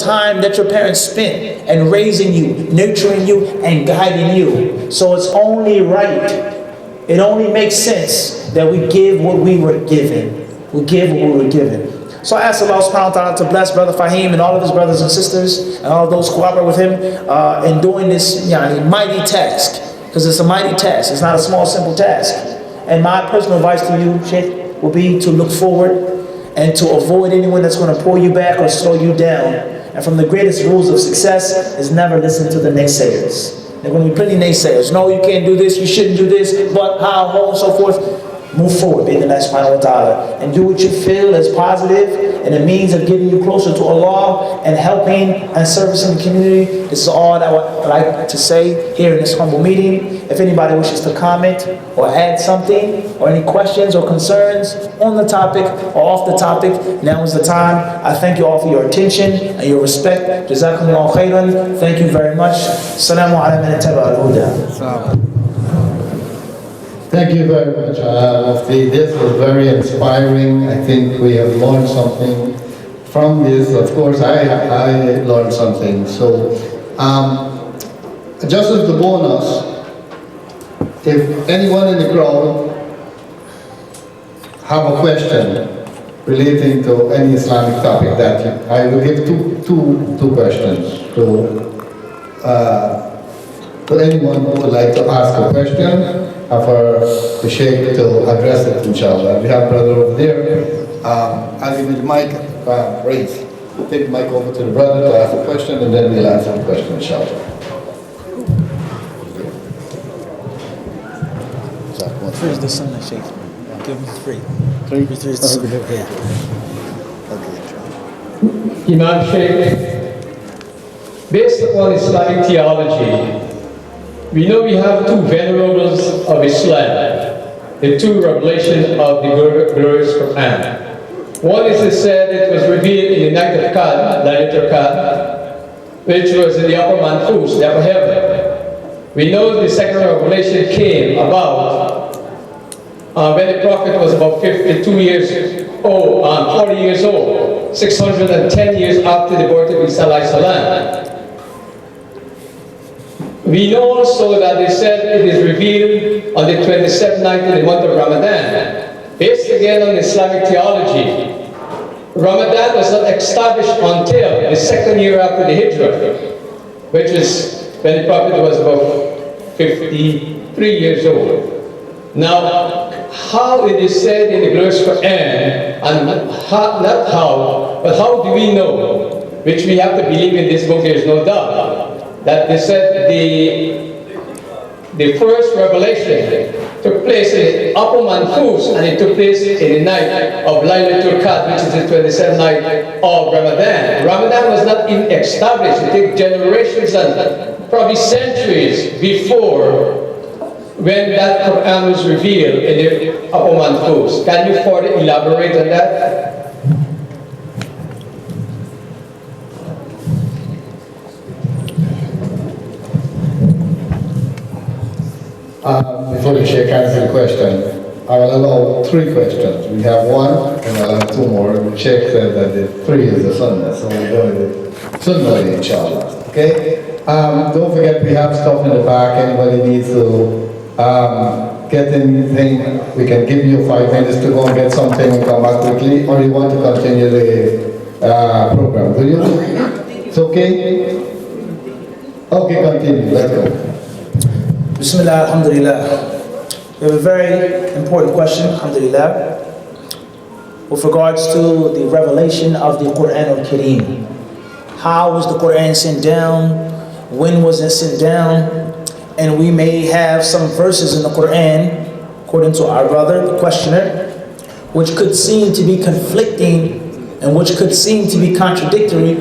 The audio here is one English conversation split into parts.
time that your parents spent in raising you, nurturing you, and guiding you. So it's only right, it only makes sense that we give what we were given. We give what we were given. So I ask Allah subhanahu wa ta'ala to bless Brother Fahim and all of his brothers and sisters and all of those who cooperate with him in doing this mighty task. Because it's a mighty task. It's not a small, simple task. And my personal advice to you, Sheikh, will be to look forward and to avoid anyone that's going to pull you back or slow you down. And from the greatest rules of success is never listen to the naysayers. There are going to be plenty of naysayers. No, you can't do this, you shouldn't do this, but how, and so forth. Move forward, be the Allah subhanahu wa ta'ala, and do what you feel is positive and a means of getting you closer to Allah and helping and servicing the community. This is all that I would like to say here in this humble meeting. If anybody wishes to comment or add something or any questions or concerns on the topic or off the topic, now is the time. I thank you all for your attention and your respect. Jazakumullahu khairan. Thank you very much. Assalamu ala man ittaba al-huda. Thank you very much, Mufti. This was very inspiring. I think we have learned something from this. Of course, I learned something. So, just as the bonus, if anyone in the crowd have a question relating to any Islamic topic, that I will give two questions to anyone who would like to ask a question. For the Sheikh to address it, inshallah. We have brother over there. I'll give you the mic, raise. Take the mic over to the brother to ask a question, and then we'll answer the question, inshallah. Free is the sunnah, Sheikh. Give him free. Free is the sunnah. Yeah. Imam Sheikh, based upon Islamic theology, we know we have two venerables of Islam, the two revelations of the glorious Quran. One is said it was revealed in the night of Qadr, Laylatul Qadr, which was in the upper Manfus, the upper heaven. We know the second revelation came about when the Prophet was about 52 years old, 40 years old, 610 years after the birth of Isa alayhi salam. We know also that they said it is revealed on the 27th night in the month of Ramadan. Based again on Islamic theology, Ramadan was not established until the second year after the Hijrah, which is when the Prophet was about 53 years old. Now, how it is said in the glorious Quran, and not how, but how do we know, which we have to believe in this book, there is no doubt, that they said the first revelation took place in the upper Manfus, and it took place in the night of Laylatul Qadr, which is the 27th night of Ramadan. Ramadan was not even established. It took generations and probably centuries before when that Quran was revealed in the upper Manfus. Can you further elaborate on that? Before the Sheikh answers the question, I will allow 3 questions. We have 1, and I'll have 2 more. The Sheikh said that the 3 is the Sunnah, so we'll go with the Sunnah, inshallah. Okay? Don't forget, we have stuff in the back. Anybody needs to get anything, we can give you 5 minutes to go and get something and come back quickly, or you want to continue the program. Do you? It's okay? Okay, continue. Let's go. Bismillah, alhamdulillah. We have a very important question, alhamdulillah, with regards to the revelation of the Quran al-Kareem. How was the Quran sent down? When was it sent down? And we may have some verses in the Quran, according to our brother, the questioner, which could seem to be conflicting and which could seem to be contradictory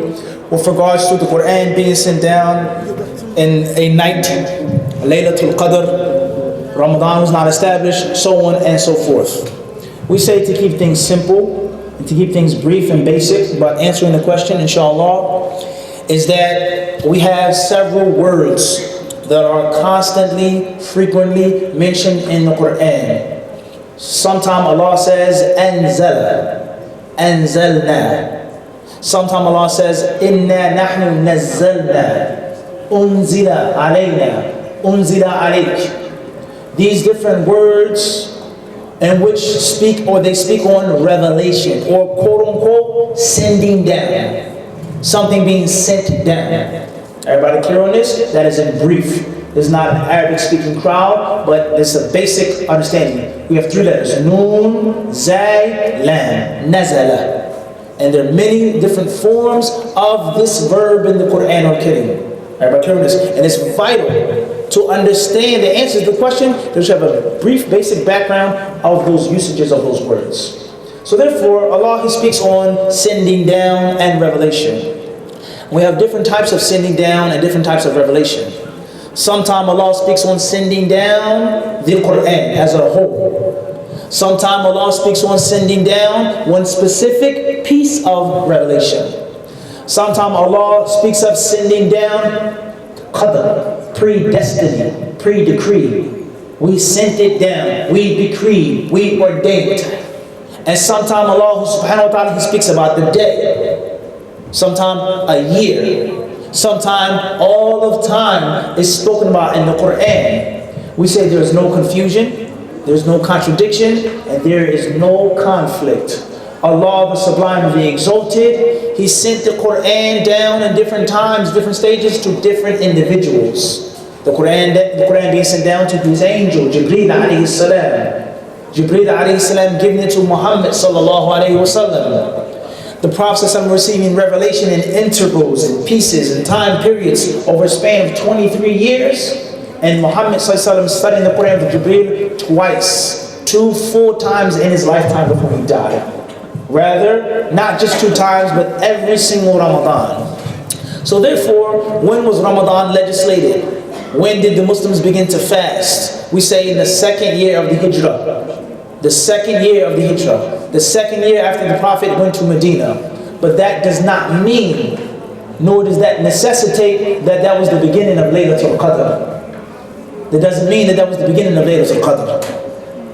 with regards to the Quran being sent down in a night, Laylatul Qadr, Ramadan was not established, so on and so forth. We say to keep things simple and to keep things brief and basic, but answering the question, inshallah, is that we have several words that are constantly, frequently mentioned in the Quran. Sometimes Allah says, Anzala, Anzalna. Sometimes Allah says, Inna nahnu nazzalna, unzila alayna, unzila alayk. These different words in which speak, or they speak on revelation, or quote unquote sending down, something being sent down. Everybody clear on this? That is in brief. This is not an Arabic speaking crowd, but this is a basic understanding. We have three letters: Noon, Zay, Lam, Nazala. And there are many different forms of this verb in the Quran or Kareem. Everybody clear on this? And it's vital to understand the answers to the question. They should have a brief basic background of those usages of those words. So therefore, Allah, He speaks on sending down and revelation. We have different types of sending down and different types of revelation. Sometimes Allah speaks on sending down the Quran as a whole. Sometimes Allah speaks on sending down one specific piece of revelation. Sometimes Allah speaks of sending down qadr, predestiny, pre-decree. We sent it down, we decreed, we ordained it. And sometimes Allah subhanahu wa ta'ala, He speaks about the day. Sometimes a year. Sometimes all of time is spoken about in the Quran. We say there is no confusion, there's no contradiction, and there is no conflict. Allah, the Sublime, the Exalted, He sent the Quran down in different times, different stages to different individuals. The Quran being sent down to His angel, Jibreel alayhi salam. Jibreel alayhi salam giving it to Muhammad sallallahu alayhi wa sallam. The Prophet ﷺ receiving revelation in intervals and pieces and time periods over a span of 23 years. And Muhammad ﷺ studying the Quran with Jibreel twice, 2 full times in his lifetime before he died. Rather, not just 2 times, but every single Ramadan. So therefore, when was Ramadan legislated? When did the Muslims begin to fast? We say in the 2nd year of the Hijrah. The 2nd year of the Hijrah. The 2nd year after the Prophet went to Medina. But that does not mean, nor does that necessitate that that was the beginning of Laylatul Qadr. That doesn't mean that that was the beginning of Laylatul Qadr.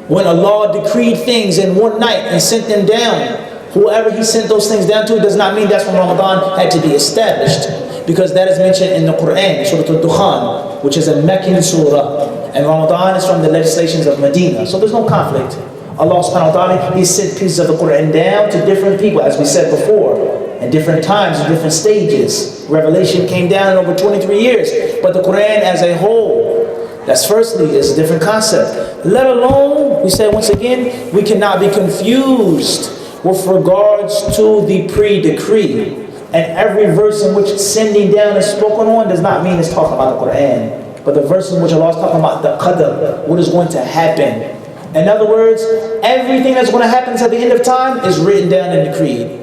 When Allah decreed things in one night and sent them down, whoever He sent those things down to, does not mean that's when Ramadan had to be established. Because that is mentioned in the Quran, Surah Al-Dukhan, which is a Meccan surah. And Ramadan is from the legislations of Medina. So there's no conflict. Allah subhanahu wa ta'ala, He sent pieces of the Quran down to different people, as we said before, in different times, in different stages. Revelation came down in over 23 years. But the Quran as a whole, that's firstly, is a different concept. Let alone, we say once again, we cannot be confused with regards to the pre-decree. And every verse in which sending down is spoken on does not mean it's talking about the Quran. But the verse in which Allah is talking about the qadr, what is going to happen. In other words, everything that's going to happen at the end of time is written down and decreed.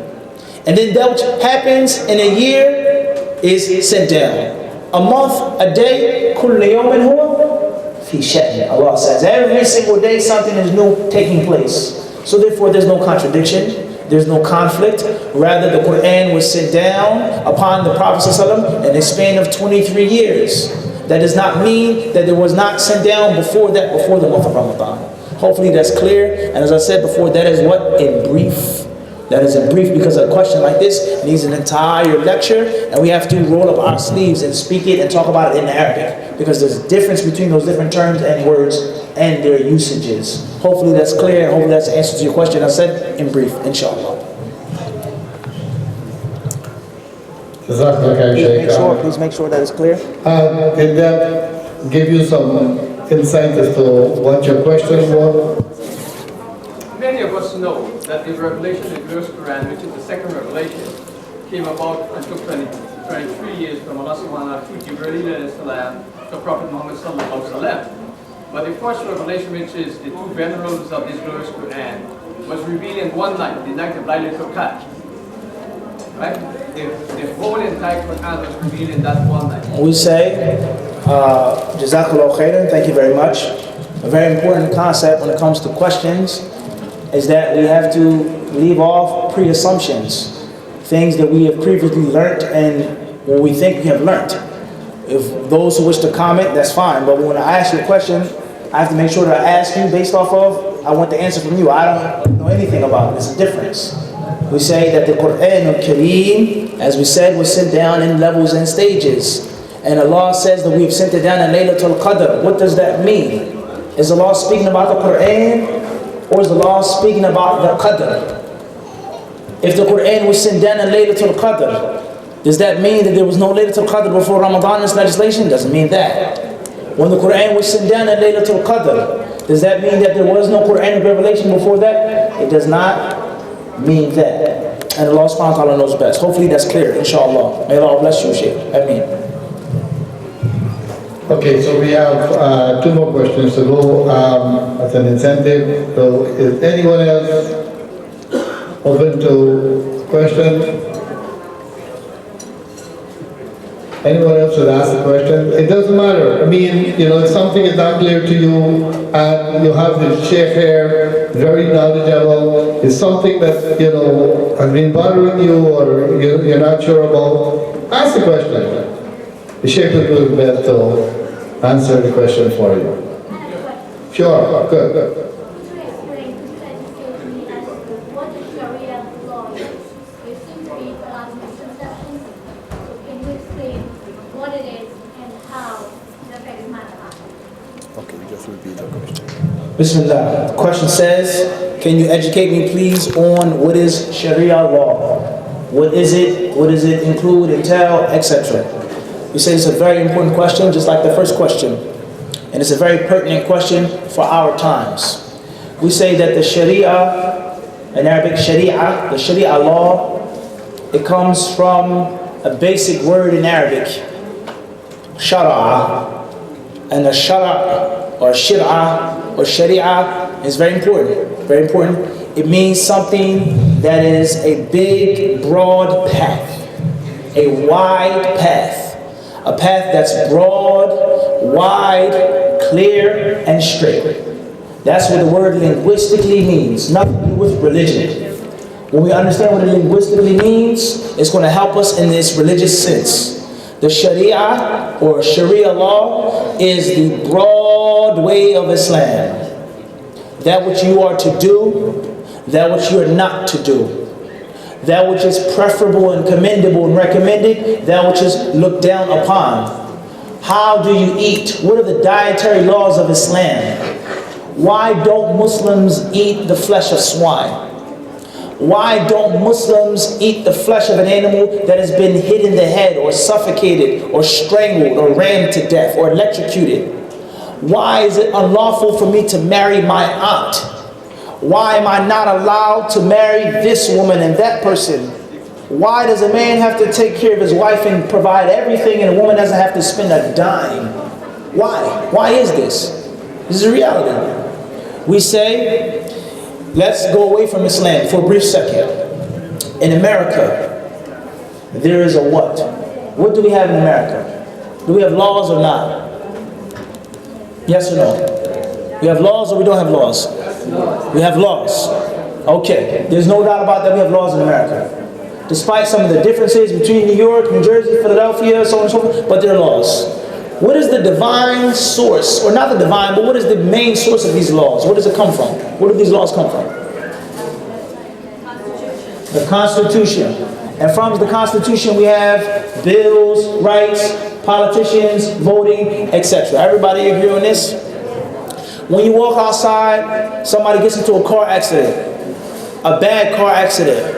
And then that which happens in a year is sent down. A month, a day, كُلُّ يَوْمٍ هُوَ فِي شَأْنٍ. Allah says, every single day something is new taking place. So therefore there's no contradiction, there's no conflict. Rather, the Quran was sent down upon the Prophet ﷺ in a span of 23 years. That does not mean that it was not sent down before that, before the month of Ramadan. Hopefully that's clear. And as I said before, that is what? In brief. That is in brief, because a question like this needs an entire lecture, and we have to roll up our sleeves and speak it and talk about it in Arabic, because there's a difference between those different terms and words and their usages. Hopefully that's clear, and hopefully that's the answer to your question. I said in brief, inshallah. Please make sure that is clear. Did that give you some insight as to what your question was? Many of us know that the revelation in the Glorious Quran, which is the second revelation, came about and took 23 years from Allah subhanahu wa ta'ala to Jibreel alayhi salam to Prophet Muhammad sallallahu alaihi wasallam. But the first revelation, which is the 2 venerables of this Glorious Quran, was revealed in one night, the night of Laylatul Qadr. Right? The whole entire Quran was revealed in that one night. We say, Jazakallah khairan, thank you very much. A very important concept when it comes to questions is that we have to leave off pre-assumptions, things that we have previously learnt and what we think we have learnt. If those who wish to comment, that's fine, but when I ask you a question, I have to make sure that I ask you based off of, I want the answer from you. I don't know anything about it. There's a difference. We say that the Quran al-Kareem, as we said, was sent down in levels and stages. And Allah says that we have sent it down in Laylatul Qadr. What does that mean? Is Allah speaking about the Quran, or is Allah speaking about the Qadr? If the Quran was sent down in Laylatul Qadr, does that mean that there was no Laylatul Qadr before Ramadan in this legislation? Doesn't mean that. When the Quran was sent down in Laylatul Qadr, does that mean that there was no Quranic revelation before that? It does not mean that. And Allah subhanahu wa ta'ala knows best. Hopefully that's clear, inshallah. May Allah bless you, Shaykh. Ameen. Okay, so we have 2 more questions to go as an incentive. So is anyone else open to question? Anyone else should ask a question? It doesn't matter. I mean, if something is not clear to you and you have the Sheikh here, very knowledgeable, it's something that, has been bothering you or you're not sure about, ask the question. The Sheikh will do his best to answer the question for you. Sure, good. Bismillah. The question says, can you educate me please on what is Sharia law? What is it? What does it include, entail, etc.? We say it's a very important question, just like the first question. And it's a very pertinent question for our times. We say that the Sharia, in Arabic Sharia, the Sharia law, it comes from a basic word in Arabic, Shara. And the Shara or Shir'ah or Sharia is very important. Very important. It means something that is a big, broad path, a wide path. A path that's broad, wide, clear, and straight. That's what the word linguistically means, nothing to do with religion. When we understand what it linguistically means, it's going to help us in this religious sense. The Sharia or Sharia law is the broad way of Islam. That which you are to do, that which you are not to do. That which is preferable and commendable and recommended, that which is looked down upon. How do you eat? What are the dietary laws of Islam? Why don't Muslims eat the flesh of swine? Why don't Muslims eat the flesh of an animal that has been hit in the head or suffocated or strangled or rammed to death or electrocuted? Why is it unlawful for me to marry my aunt? Why am I not allowed to marry this woman and that person? Why does a man have to take care of his wife and provide everything and a woman doesn't have to spend a dime? Why? Why is this? This is a reality. We say, let's go away from Islam for a brief second. In America, there is a what? What do we have in America? Do we have laws or not? Yes or no? We have laws or we don't have laws? We have laws. Okay, there's no doubt about that we have laws in America. Despite some of the differences between New York, New Jersey, Philadelphia, so on and so forth, but there are laws. What is the divine source, or not the divine, but what is the main source of these laws? Where does it come from? Where do these laws come from? The Constitution. And from the Constitution we have bills, rights, politicians, voting, etc. Everybody agree on this? When you walk outside, somebody gets into a car accident, a bad car accident,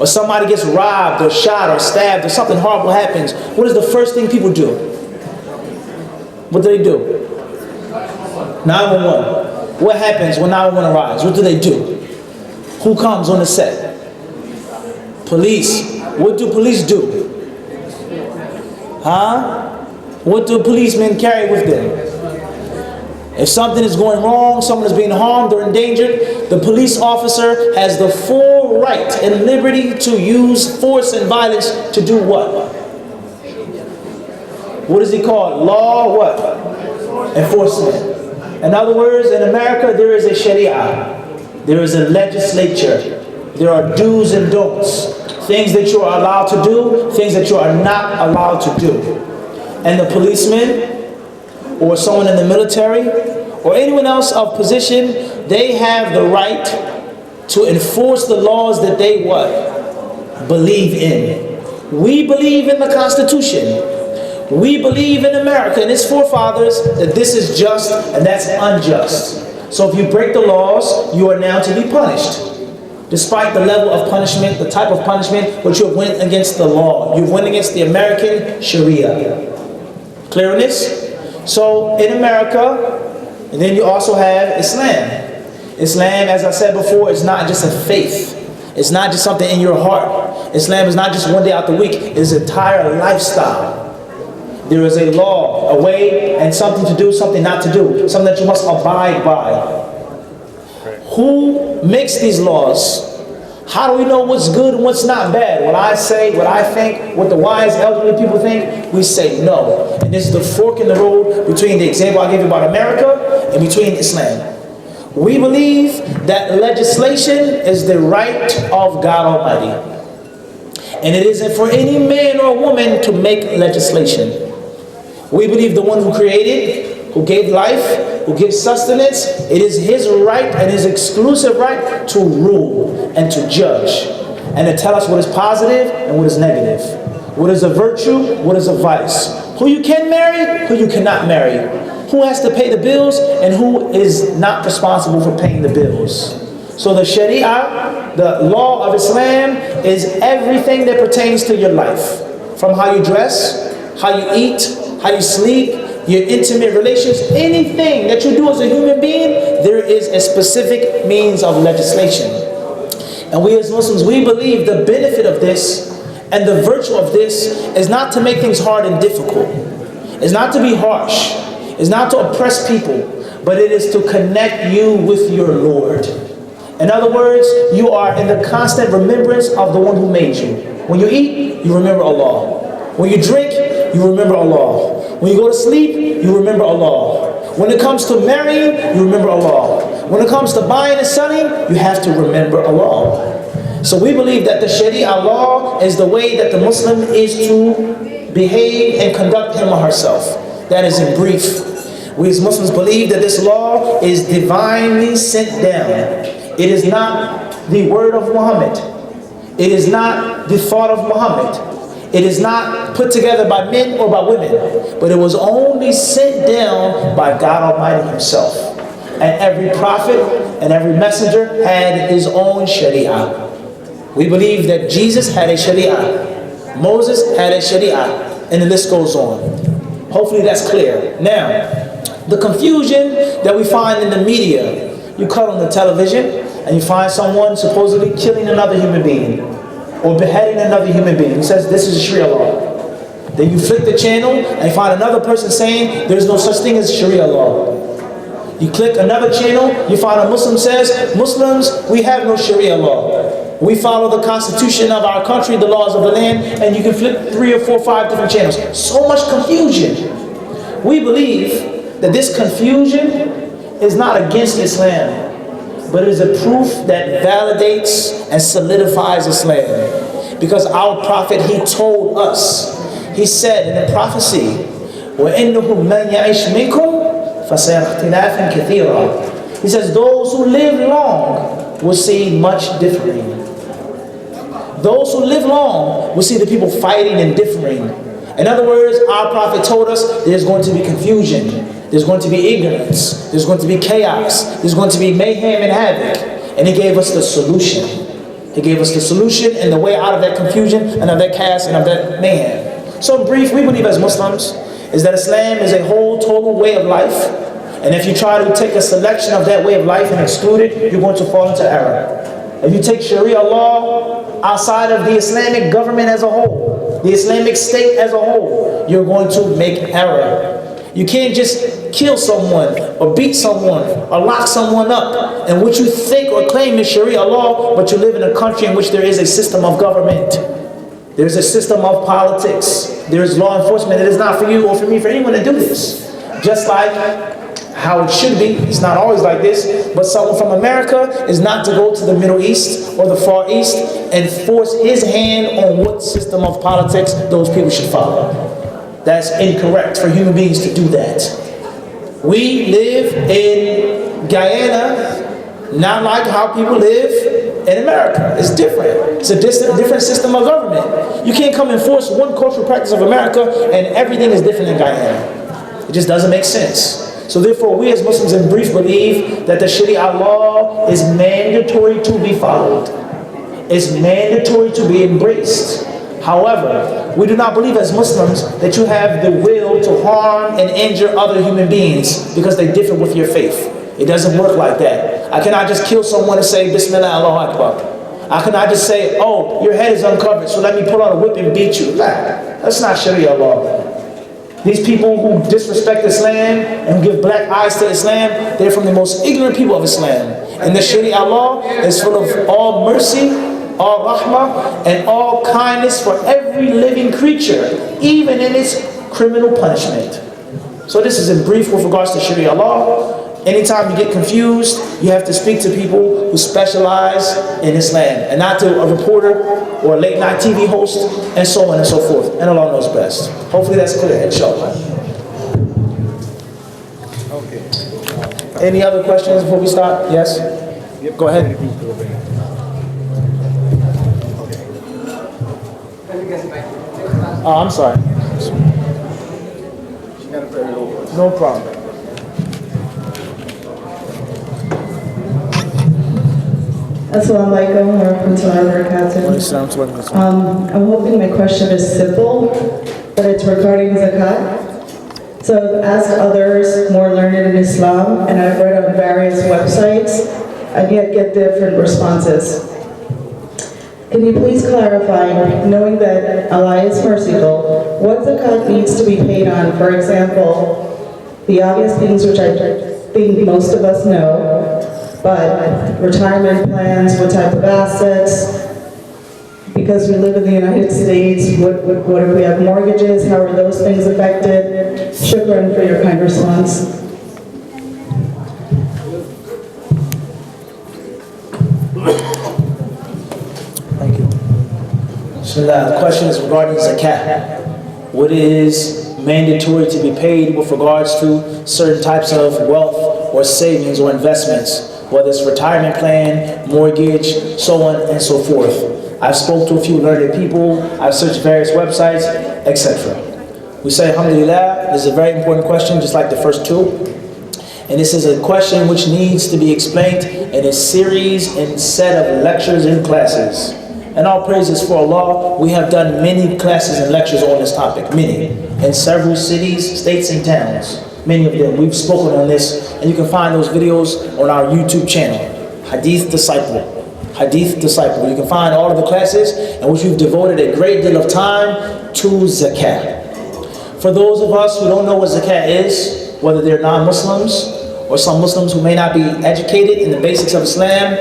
or somebody gets robbed or shot or stabbed or something horrible happens, what is the first thing people do? What do they do? 911. What happens when 911 arrives? What do they do? Who comes on the set? Police. What do police do? Huh? What do policemen carry with them? If something is going wrong, someone is being harmed or endangered, the police officer has the full right and liberty to use force and violence to do what? What is he called? Law what? Enforcement. In other words, in America there is a Sharia. There is a legislature. There are do's and don'ts. Things that you are allowed to do, things that you are not allowed to do. And the policeman, or someone in the military, or anyone else of position, they have the right to enforce the laws that they what? Believe in. We believe in the Constitution. We believe in America and its forefathers that this is just and that's unjust. So if you break the laws, you are now to be punished. Despite the level of punishment, the type of punishment, but you have went against the law. You went against the American Sharia. Clear on this? So in America, and then you also have Islam. Islam, as I said before, is not just a faith. It's not just something in your heart. Islam is not just one day out the week. It is an entire lifestyle. There is a law, a way, and something to do, something not to do. Something that you must abide by. Who makes these laws? How do we know what's good and what's not bad? What I say, what I think, what the wise elderly people think, we say no. And this is the fork in the road between the example I gave you about America and between Islam. We believe that legislation is the right of God Almighty. And it isn't for any man or woman to make legislation. We believe the one who created, who gave life, who gives sustenance, it is his right and his exclusive right to rule and to judge and to tell us what is positive and what is negative, what is a virtue, what is a vice, who you can marry, who you cannot marry, who has to pay the bills and who is not responsible for paying the bills. So the Sharia, the law of Islam, is everything that pertains to your life, from how you dress, how you eat, how you sleep, your intimate relations, anything that you do as a human being, there is a specific means of legislation. And we as Muslims, we believe the benefit of this and the virtue of this is not to make things hard and difficult. It's not to be harsh. It's not to oppress people, but it is to connect you with your Lord. In other words, you are in the constant remembrance of the one who made you. When you eat, you remember Allah. When you drink, you remember Allah. When you go to sleep, you remember Allah. When it comes to marrying, you remember Allah. When it comes to buying and selling, you have to remember Allah. So we believe that the Sharia law is the way that the Muslim is to behave and conduct him or herself. That is in brief. We as Muslims believe that this law is divinely sent down. It is not the word of Muhammad. It is not the thought of Muhammad. It is not put together by men or by women, but it was only sent down by God Almighty himself. And every prophet and every messenger had his own Sharia. We believe that Jesus had a Sharia. Moses had a Sharia. And the list goes on. Hopefully that's clear. Now, the confusion that we find in the media, you cut on the television and you find someone supposedly killing another human being or beheading another human being. He says this is Sharia law. Then you flick the channel and you find another person saying there's no such thing as Sharia law. You click another channel, you find a Muslim says, Muslims, we have no Sharia law. We follow the constitution of our country, the laws of the land, and you can flip 3 or 4 or 5 different channels. So much confusion. We believe that this confusion is not against Islam, but it is a proof that validates and solidifies Islam. Because our Prophet, he told us, he said in the prophecy, وَإِنَّهُ مَنْ يَعِشْ مِنْكُمْ فَسَيَرَى اخْتِلَافًا كَثِيرًا. He says, those who live long will see much differing. Those who live long will see the people fighting and differing. In other words, our Prophet told us there's going to be confusion. There's going to be ignorance. There's going to be chaos. There's going to be mayhem and havoc. And he gave us the solution. He gave us the solution and the way out of that confusion and of that chaos and of that mayhem. So in brief, we believe as Muslims is that Islam is a whole total way of life. And if you try to take a selection of that way of life and exclude it, you're going to fall into error. If you take Sharia law outside of the Islamic government as a whole, the Islamic state as a whole, you're going to make error. You can't just kill someone or beat someone or lock someone up and what you think or claim is Sharia law, but you live in a country in which there is a system of government. There's a system of politics. There's law enforcement. It is not for you or for me, for anyone to do this. Just like how it should be. It's not always like this, but someone from America is not to go to the Middle East or the Far East and force his hand on what system of politics those people should follow. That's incorrect for human beings to do that. We live in Guyana, not like how people live in America. It's different. It's a different system of government. You can't come and force one cultural practice of America and everything is different in Guyana. It just doesn't make sense. So therefore, we as Muslims in brief believe that the Sharia law is mandatory to be followed. It's mandatory to be embraced. However, we do not believe as Muslims that you have the will to harm and injure other human beings because they differ with your faith. It doesn't work like that. I cannot just kill someone and say, Bismillah, Allahu Akbar. I cannot just say, oh, your head is uncovered, so let me pull out a whip and beat you. Nah, that's not Sharia law. These people who disrespect Islam and give black eyes to Islam, they're from the most ignorant people of Islam. And the Sharia law is full of all mercy, all rahmah, and all kindness for every living creature, even in its criminal punishment. So this is in brief with regards to Sharia law. Anytime you get confused, you have to speak to people who specialize in Islam, and not to a reporter or a late night TV host, and so on and so forth. And Allah knows best. Hopefully that's clear, inshallah. Okay. Any other questions before we start? Yes? Go ahead. Oh, I'm sorry. No problem. Assalamu alaikum wa rahmatullahi wa barakatuh. I'm hoping my question is simple, but it's regarding zakat. So I've asked others more learned in Islam, and I've read on various websites, and yet get different responses. Can you please clarify, knowing that Allah is merciful, what zakat needs to be paid on? For example, the obvious things which I think most of us know, but retirement plans, what type of assets, because we live in the United States, what if we have mortgages, how are those things affected? Shukran for your kind response. Thank you. So the question is regarding zakat. What is mandatory to be paid with regards to certain types of wealth or savings or investments, whether it's retirement plan, mortgage, so on and so forth. I've spoke to a few learned people, I've searched various websites, etc. We say, alhamdulillah, this is a very important question, just like the first two. And this is a question which needs to be explained in a series and set of lectures and classes. And all praises for Allah, we have done many classes and lectures on this topic, many, in several cities, states, and towns. Many of them, we've spoken on this, and you can find those videos on our YouTube channel, Hadith Disciple. Hadith Disciple. You can find all of the classes in which we've devoted a great deal of time to zakat. For those of us who don't know what zakat is, whether they're non-Muslims or some Muslims who may not be educated in the basics of Islam,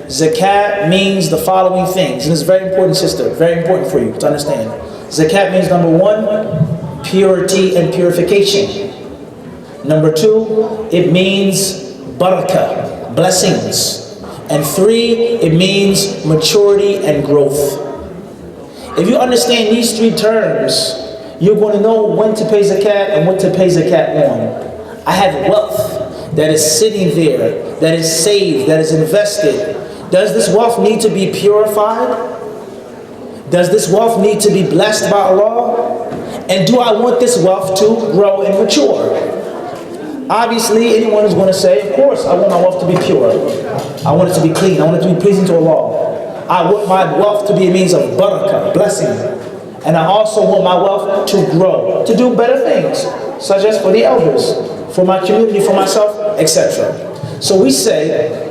zakat means the following things. And it's very important, sister, very important for you to understand. Zakat means, number one, purity and purification. Number two, it means barakah, blessings. And three, it means maturity and growth. If you understand these three terms, you're going to know when to pay zakat and what to pay zakat on. I have wealth that is sitting there, that is saved, that is invested. Does this wealth need to be purified? Does this wealth need to be blessed by Allah? And do I want this wealth to grow and mature? Obviously, anyone is going to say, of course, I want my wealth to be pure. I want it to be clean. I want it to be pleasing to Allah. I want my wealth to be a means of barakah, blessing. And I also want my wealth to grow, to do better things, such as for the elders, for my community, for myself, etc. So we say,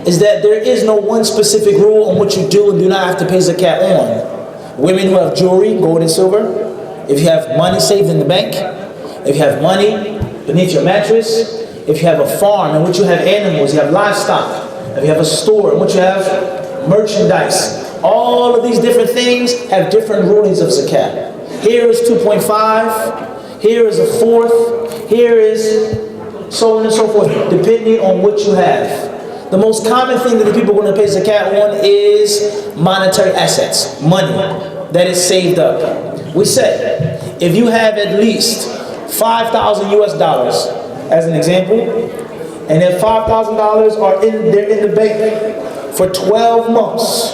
is that there is no one specific rule on what you do and do not have to pay zakat on. Women who have jewelry, gold and silver, if you have money saved in the bank, if you have money beneath your mattress, if you have a farm in which you have animals, you have livestock, if you have a store in which you have merchandise, all of these different things have different rulings of zakat. Here is 2.5, here is a fourth, here is so on and so forth, depending on what you have. The most common thing that the people are going to pay zakat on is monetary assets, money that is saved up. We say, if you have at least 5,000 US dollars, as an example, and if $5,000 are in the bank for 12 months.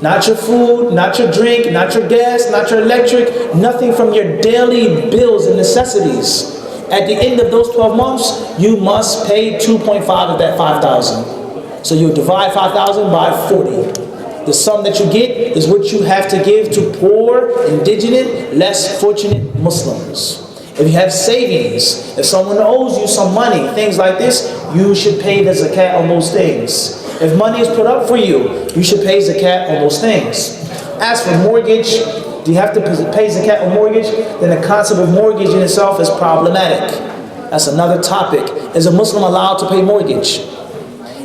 Not your food, not your drink, not your gas, not your electric, nothing from your daily bills and necessities. At the end of those 12 months, you must pay 2.5 of that 5,000. So you divide 5,000 by 40. The sum that you get is what you have to give to poor, indigent, less fortunate Muslims. If you have savings, if someone owes you some money, things like this, you should pay the zakat on those things. If money is put up for you, you should pay zakat on those things. As for mortgage, do you have to pay zakat on mortgage? Then the concept of mortgage in itself is problematic. That's another topic. Is a Muslim allowed to pay mortgage?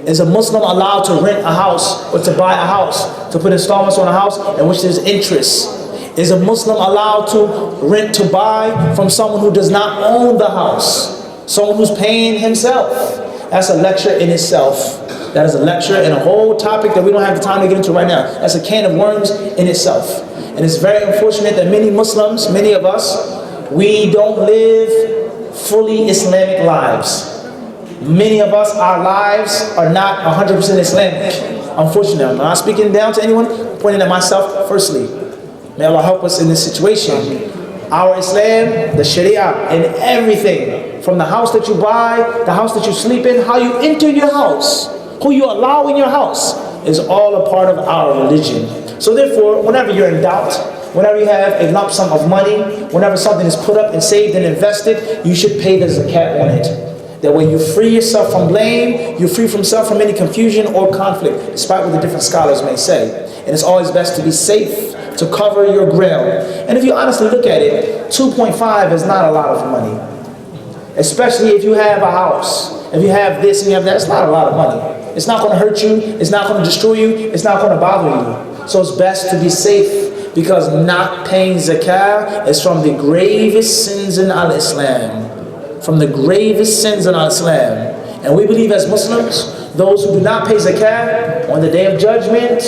Is a Muslim allowed to rent a house or to buy a house, to put installments on a house in which there's interest? Is a Muslim allowed to rent to buy from someone who does not own the house? Someone who's paying himself? That's a lecture in itself. That is a lecture and a whole topic that we don't have the time to get into right now. That's a can of worms in itself. And it's very unfortunate that many Muslims, many of us, we don't live fully Islamic lives. Many of us, our lives are not 100% Islamic. Unfortunately, I'm not speaking down to anyone, I'm pointing at myself firstly. May Allah help us in this situation. Our Islam, the Sharia, and everything, from the house that you buy, the house that you sleep in, how you enter your house, who you allow in your house, is all a part of our religion. So therefore, whenever you're in doubt, whenever you have a lump sum of money, whenever something is put up and saved and invested, you should pay the zakat on it. That way you free yourself from blame, you're free from yourself from any confusion or conflict, despite what the different scholars may say. And it's always best to be safe, to cover your ground. And if you honestly look at it, 2.5 is not a lot of money. Especially if you have a house. If you have this and you have that, it's not a lot of money. It's not going to hurt you, it's not going to destroy you, it's not going to bother you. So it's best to be safe, because not paying zakah is from the gravest sins in al-Islam. From the gravest sins in al-Islam. And we believe as Muslims, those who do not pay zakah, on the day of judgment,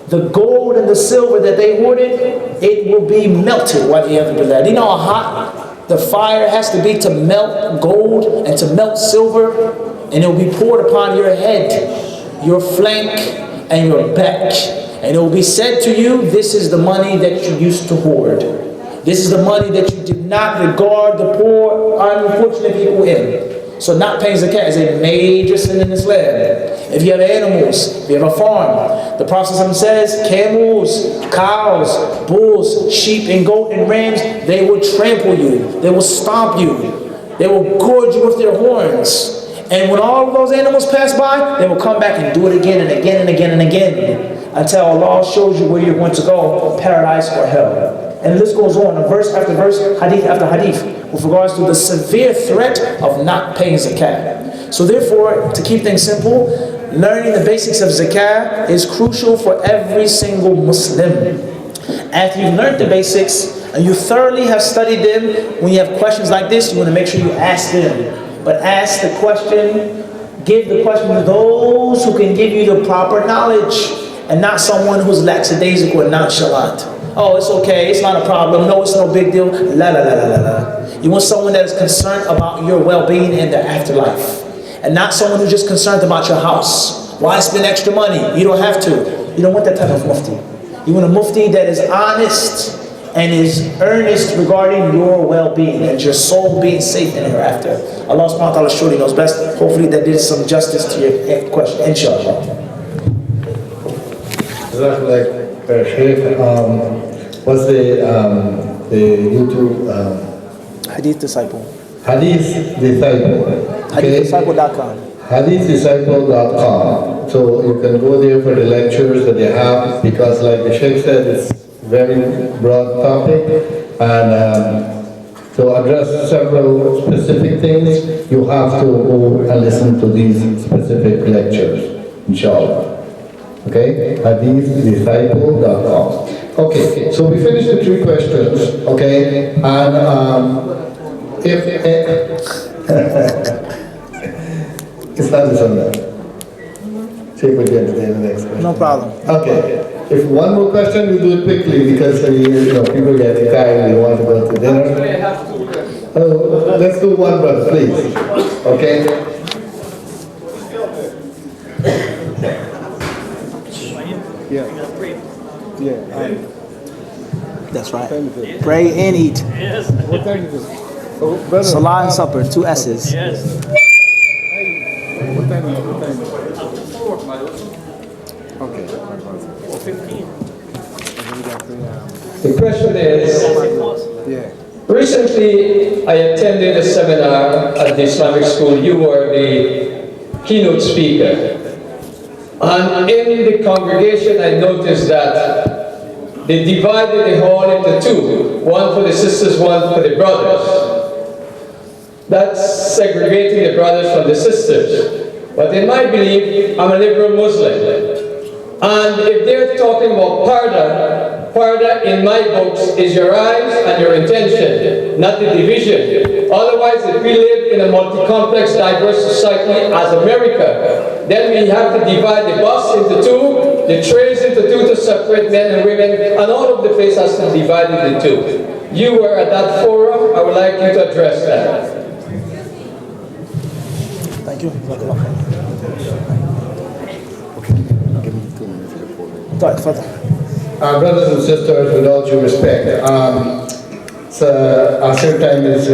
the gold and the silver that they hoarded, it will be melted. What do you have to do that? Do you know how hot the fire has to be to melt gold and to melt silver? And it will be poured upon your head, your flank, and your back. And it will be said to you, this is the money that you used to hoard. This is the money that you did not regard the poor, unfortunate people in. So not paying zakat is a major sin in Islam. If you have animals, if you have a farm, the Prophet says, camels, cows, bulls, sheep, and goat, and rams, they will trample you. They will stomp you. They will gorge you with their horns. And when all of those animals pass by, they will come back and do it again and again and again and again, until Allah shows you where you're going to go, paradise or hell. And this goes on, verse after verse, hadith after hadith, with regards to the severe threat of not paying zakat. So therefore, to keep things simple, learning the basics of zakah is crucial for every single Muslim. After you've learned the basics, and you thoroughly have studied them, when you have questions like this, you want to make sure you ask them. But ask the question, give the question to those who can give you the proper knowledge, and not someone who's lackadaisical and nonchalant. Oh, it's okay, it's not a problem, no, it's no big deal, la la la la la la. You want someone that is concerned about your well-being in the afterlife, and not someone who's just concerned about your house. Why spend extra money? You don't have to. You don't want that type of mufti. You want a mufti that is honest and is earnest regarding your well-being and your soul being safe in the hereafter. Allah subhanahu wa ta'ala surely knows best. Hopefully that did some justice to your question, inshallah. What's the YouTube? Hadith Disciple. Hadith Disciple. Okay. Hadithdisciple.com. hadithdisciple.com. So you can go there for the lectures that they have, because like the Sheikh said, it's very broad topic, and to address several specific things, you have to go and listen to these specific lectures, inshallah. Okay, hadithdisciple.com. Okay, so we finished the 3 questions, okay, and it's not this one. Sheikh will entertain the next question. No problem. Okay. If one more question, we'll do it quickly, because people get tired, they want to go to dinner. Let's do one, brother, please. Okay? That's right. Pray and eat. What time is it? Salah and supper, 2 S's. What time is it? Okay. The question is, Yeah. recently I attended a seminar at the Islamic school. You were the keynote speaker. And in the congregation I noticed that they divided the hall into 2. One for the sisters, one for the brothers. That's segregating the brothers from the sisters. But in my belief, I'm a liberal Muslim. And if they're talking about parda in my books is your eyes and your intention, not the division. Otherwise, if we live in a multi-complex, diverse society as America, then we have to divide the bus into 2, the trays into 2 to separate men and women, and all of the place has to be divided into 2. You were at that forum. I would like you to address that. Thank you. Brothers and sisters, with all due respect, so our same time is,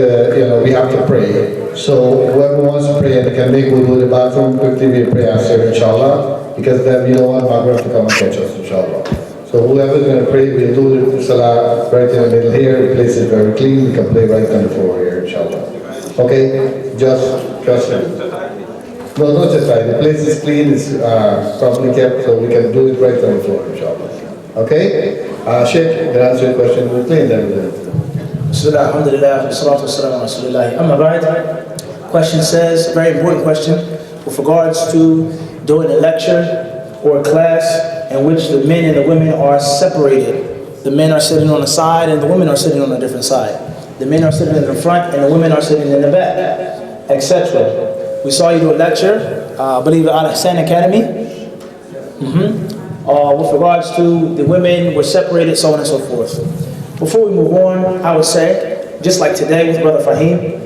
we have to pray. So whoever wants to pray and they can make wudu in the bathroom, quickly we pray after, inshallah, because then we don't want Maghrib to come and catch us, inshallah. So whoever's going to pray, we'll do the salah right in the middle here. The place is very clean. We can pray right on the floor here, inshallah. Okay? Just no, not just right. The place is clean, it's properly kept, so we can do it right on the floor, inshallah. Okay? Sheikh, to answer your question, we'll clean everything. Bismillah, alhamdulillah, salatu wassalamu ala rasulillah. Amma ba'd. Question says, very important question, with regards to doing a lecture or a class in which the men and the women are separated. The men are sitting on the side and the women are sitting on a different side. The men are sitting in the front and the women are sitting in the back, etc. We saw you do a lecture, I believe at Al-Ihsan Academy. With regards to the women were separated, so on and so forth. Before we move on, I would say, just like today with Brother Fahim,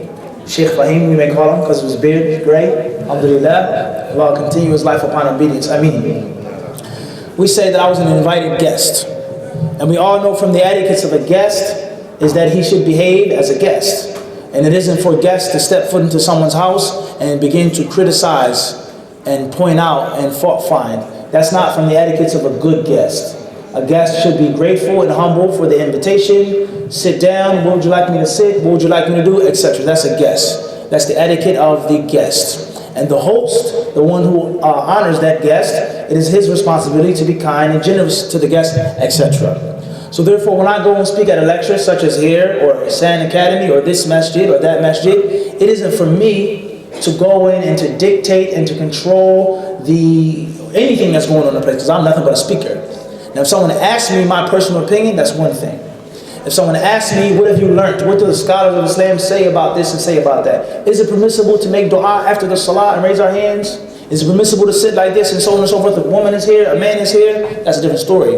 Sheikh Fahim, we may call him because of his beard is gray. Alhamdulillah, Allah continue his life upon obedience. Ameen. We say that I was an invited guest. And we all know from the etiquettes of a guest is that he should behave as a guest. And it isn't for guests to step foot into someone's house and begin to criticize and point out and fault find. That's not from the etiquettes of a good guest. A guest should be grateful and humble for the invitation. Sit down, what would you like me to sit? What would you like me to do? Etc. That's a guest. That's the etiquette of the guest. And the host, the one who honors that guest, it is his responsibility to be kind and generous to the guest, etc. So therefore, when I go and speak at a lecture such as here, or San Academy, or this masjid, or that masjid, it isn't for me to go in and to dictate and to control anything that's going on in the place, because I'm nothing but a speaker. Now, if someone asks me my personal opinion, that's one thing. If someone asks me, what have you learned? What do the scholars of Islam say about this and say about that? Is it permissible to make dua after the salah and raise our hands? Is it permissible to sit like this and so on and so forth? If a woman is here, a man is here, that's a different story.